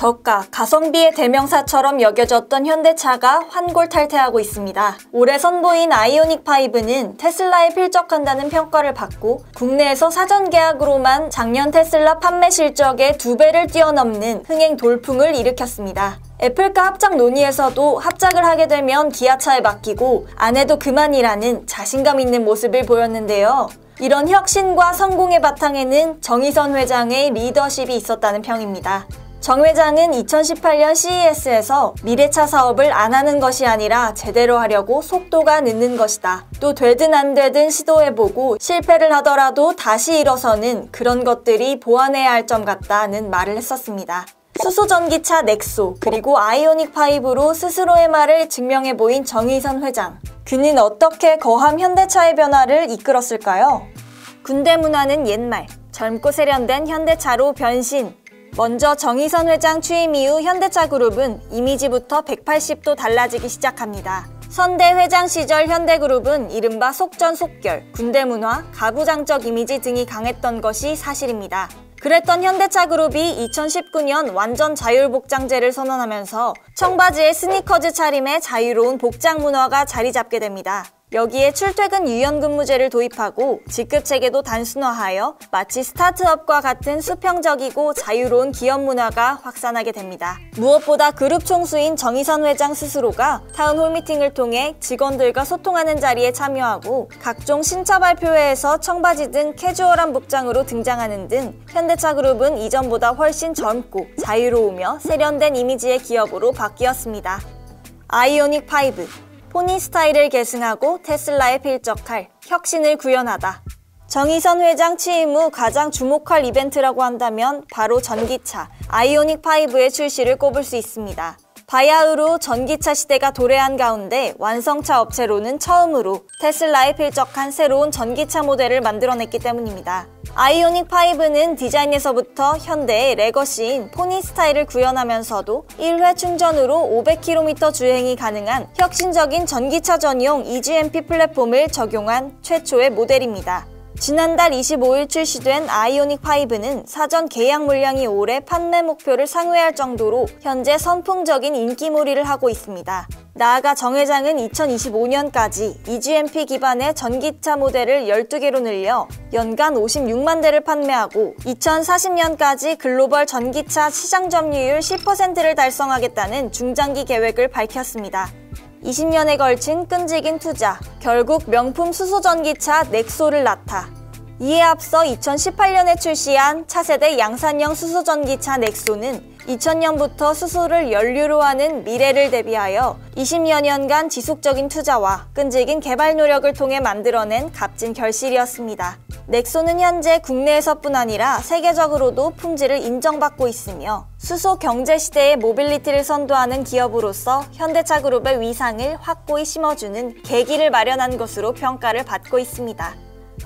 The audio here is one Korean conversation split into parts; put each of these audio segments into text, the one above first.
저가, 가성비의 대명사처럼 여겨졌던 현대차가 환골탈퇴하고 있습니다. 올해 선보인 아이오닉5는 테슬라에 필적한다는 평가를 받고 국내에서 사전 계약으로만 작년 테슬라 판매 실적의 2배를 뛰어넘는 흥행 돌풍을 일으켰습니다. 애플과 합작 논의에서도 합작을 하게 되면 기아차에 맡기고 안 해도 그만이라는 자신감 있는 모습을 보였는데요. 이런 혁신과 성공의 바탕에는 정의선 회장의 리더십이 있었다는 평입니다. 정 회장은 2018년 CES에서 미래차 사업을 안 하는 것이 아니라 제대로 하려고 속도가 늦는 것이다. 또 되든 안 되든 시도해보고 실패를 하더라도 다시 일어서는 그런 것들이 보완해야 할 점 같다는 말을 했었습니다. 수소전기차 넥소 그리고 아이오닉5로 스스로의 말을 증명해 보인 정의선 회장. 그는 어떻게 거함 현대차의 변화를 이끌었을까요? 군대 문화는 옛말, 젊고 세련된 현대차로 변신. 먼저 정의선 회장 취임 이후 현대차 그룹은 이미지부터 180도 달라지기 시작합니다. 선대 회장 시절 현대그룹은 이른바 속전속결, 군대 문화, 가부장적 이미지 등이 강했던 것이 사실입니다. 그랬던 현대차 그룹이 2019년 완전 자율복장제를 선언하면서 청바지에 스니커즈 차림의 자유로운 복장 문화가 자리 잡게 됩니다. 여기에 출퇴근 유연근무제를 도입하고 직급체계도 단순화하여 마치 스타트업과 같은 수평적이고 자유로운 기업 문화가 확산하게 됩니다. 무엇보다 그룹 총수인 정의선 회장 스스로가 타운홀 미팅을 통해 직원들과 소통하는 자리에 참여하고 각종 신차 발표회에서 청바지 등 캐주얼한 복장으로 등장하는 등 현대차 그룹은 이전보다 훨씬 젊고 자유로우며 세련된 이미지의 기업으로 바뀌었습니다. 아이오닉5 포니 스타일을 계승하고 테슬라에 필적할 혁신을 구현하다. 정의선 회장 취임 후 가장 주목할 이벤트라고 한다면 바로 전기차 아이오닉5의 출시를 꼽을 수 있습니다. 바야흐로 전기차 시대가 도래한 가운데 완성차 업체로는 처음으로 테슬라에 필적한 새로운 전기차 모델을 만들어냈기 때문입니다. 아이오닉5는 디자인에서부터 현대의 레거시인 포니 스타일을 구현하면서도 1회 충전으로 500km 주행이 가능한 혁신적인 전기차 전용 EGMP 플랫폼을 적용한 최초의 모델입니다. 지난달 25일 출시된 아이오닉5는 사전 계약 물량이 올해 판매 목표를 상회할 정도로 현재 선풍적인 인기몰이를 하고 있습니다. 나아가 정 회장은 2025년까지 EGMP 기반의 전기차 모델을 12개로 늘려 연간 56만 대를 판매하고 2040년까지 글로벌 전기차 시장 점유율 10%를 달성하겠다는 중장기 계획을 밝혔습니다. 20년에 걸친 끈질긴 투자, 결국 명품 수소전기차 넥소를 낳다. 이에 앞서 2018년에 출시한 차세대 양산형 수소전기차 넥소는 2000년부터 수소를 연료로 하는 미래를 대비하여 20여 년간 지속적인 투자와 끈질긴 개발 노력을 통해 만들어낸 값진 결실이었습니다. 넥소는 현재 국내에서뿐 아니라 세계적으로도 품질을 인정받고 있으며 수소 경제 시대의 모빌리티를 선도하는 기업으로서 현대차 그룹의 위상을 확고히 심어주는 계기를 마련한 것으로 평가를 받고 있습니다.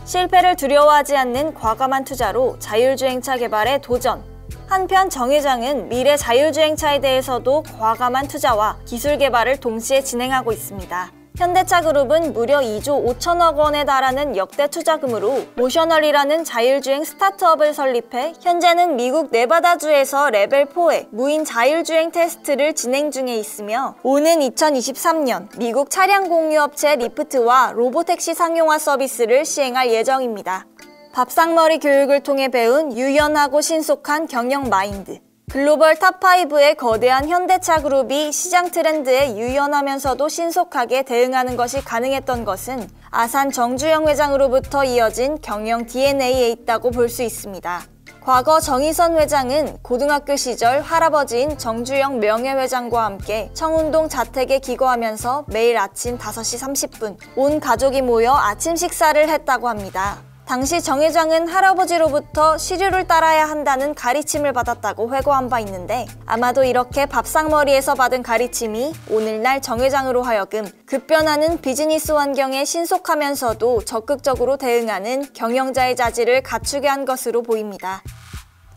실패를 두려워하지 않는 과감한 투자로 자율주행차 개발에 도전. 한편 정 회장은 미래 자율주행차에 대해서도 과감한 투자와 기술 개발을 동시에 진행하고 있습니다. 현대차 그룹은 무려 2조 5천억 원에 달하는 역대 투자금으로 모셔널이라는 자율주행 스타트업을 설립해 현재는 미국 네바다주에서 레벨 4의 무인 자율주행 테스트를 진행 중에 있으며 오는 2023년 미국 차량 공유업체 리프트와 로보택시 상용화 서비스를 시행할 예정입니다. 밥상머리 교육을 통해 배운 유연하고 신속한 경영 마인드. 글로벌 탑5의 거대한 현대차 그룹이 시장 트렌드에 유연하면서도 신속하게 대응하는 것이 가능했던 것은 아산 정주영 회장으로부터 이어진 경영 DNA에 있다고 볼 수 있습니다. 과거 정의선 회장은 고등학교 시절 할아버지인 정주영 명예회장과 함께 청운동 자택에 기거하면서 매일 아침 5시 30분 온 가족이 모여 아침 식사를 했다고 합니다. 당시 정 회장은 할아버지로부터 시류를 따라야 한다는 가르침을 받았다고 회고한 바 있는데 아마도 이렇게 밥상머리에서 받은 가르침이 오늘날 정 회장으로 하여금 급변하는 비즈니스 환경에 신속하면서도 적극적으로 대응하는 경영자의 자질을 갖추게 한 것으로 보입니다.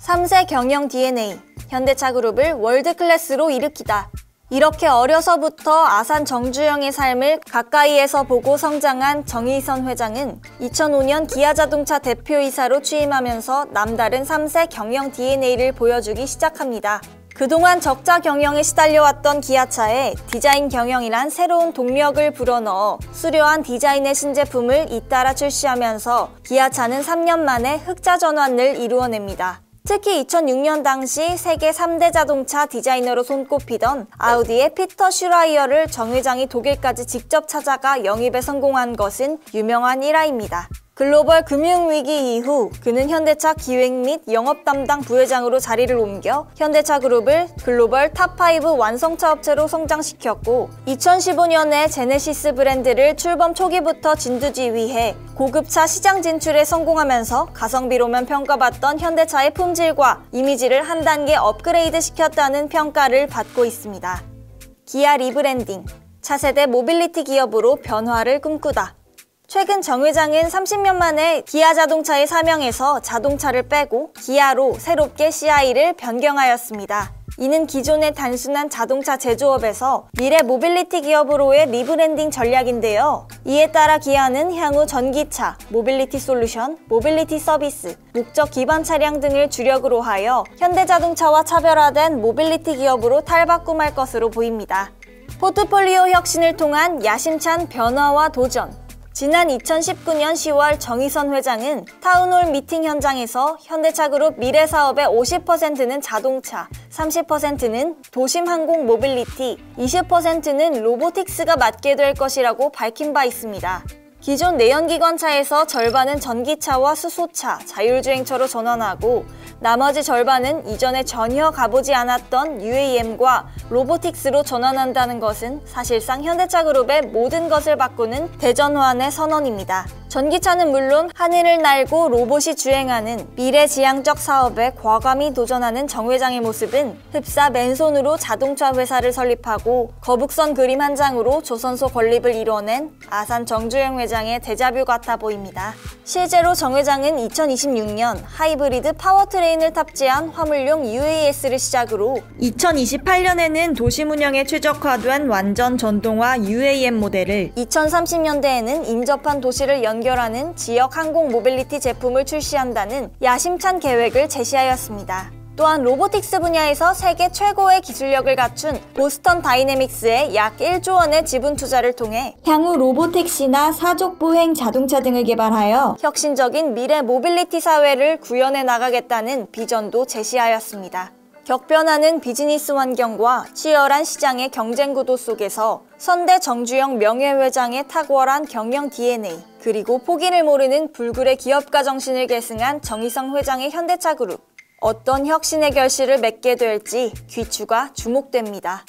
3세 경영 DNA, 현대차 그룹을 월드클래스로 일으키다. 이렇게 어려서부터 아산 정주영의 삶을 가까이에서 보고 성장한 정의선 회장은 2005년 기아자동차 대표이사로 취임하면서 남다른 3세 경영 DNA를 보여주기 시작합니다. 그동안 적자 경영에 시달려왔던 기아차에 디자인 경영이란 새로운 동력을 불어넣어 수려한 디자인의 신제품을 잇따라 출시하면서 기아차는 3년 만에 흑자 전환을 이루어냅니다. 특히 2006년 당시 세계 3대 자동차 디자이너로 손꼽히던 아우디의 피터 슈라이어를 정 회장이 독일까지 직접 찾아가 영입에 성공한 것은 유명한 일화입니다. 글로벌 금융위기 이후 그는 현대차 기획 및 영업 담당 부회장으로 자리를 옮겨 현대차 그룹을 글로벌 탑5 완성차 업체로 성장시켰고 2015년에 제네시스 브랜드를 출범 초기부터 진두지휘해 고급차 시장 진출에 성공하면서 가성비로만 평가받던 현대차의 품질과 이미지를 한 단계 업그레이드 시켰다는 평가를 받고 있습니다. 기아 리브랜딩, 차세대 모빌리티 기업으로 변화를 꿈꾸다. 최근 정 회장은 30년 만에 기아 자동차의 사명에서 자동차를 빼고 기아로 새롭게 CI를 변경하였습니다. 이는 기존의 단순한 자동차 제조업에서 미래 모빌리티 기업으로의 리브랜딩 전략인데요. 이에 따라 기아는 향후 전기차, 모빌리티 솔루션, 모빌리티 서비스, 목적 기반 차량 등을 주력으로 하여 현대자동차와 차별화된 모빌리티 기업으로 탈바꿈할 것으로 보입니다. 포트폴리오 혁신을 통한 야심찬 변화와 도전. 지난 2019년 10월 정의선 회장은 타운홀 미팅 현장에서 현대차 그룹 미래 사업의 50%는 자동차, 30%는 도심 항공 모빌리티, 20%는 로보틱스가 맡게 될 것이라고 밝힌 바 있습니다. 기존 내연기관차에서 절반은 전기차와 수소차, 자율주행차로 전환하고 나머지 절반은 이전에 전혀 가보지 않았던 UAM과 로보틱스로 전환한다는 것은 사실상 현대차 그룹의 모든 것을 바꾸는 대전환의 선언입니다. 전기차는 물론 하늘을 날고 로봇이 주행하는 미래지향적 사업에 과감히 도전하는 정 회장의 모습은 흡사 맨손으로 자동차 회사를 설립하고 거북선 그림 한 장으로 조선소 건립을 이뤄낸 아산 정주영 회장의 데자뷰 같아 보입니다. 실제로 정 회장은 2026년 하이브리드 파워트레인을 탑재한 화물용 UAS를 시작으로 2028년에는 도심 운영에 최적화된 완전 전동화 UAM 모델을 2030년대에는 인접한 도시를 연결하는 지역 항공 모빌리티 제품을 출시한다는 야심찬 계획을 제시하였습니다. 또한 로보틱스 분야에서 세계 최고의 기술력을 갖춘 보스턴 다이내믹스에 약 1조 원의 지분 투자를 통해 향후 로보택시나 사족 보행 자동차 등을 개발하여 혁신적인 미래 모빌리티 사회를 구현해 나가겠다는 비전도 제시하였습니다. 격변하는 비즈니스 환경과 치열한 시장의 경쟁 구도 속에서 선대 정주영 명예회장의 탁월한 경영 DNA, 그리고 포기를 모르는 불굴의 기업가 정신을 계승한 정의성 회장의 현대차 그룹. 어떤 혁신의 결실을 맺게 될지 귀추가 주목됩니다.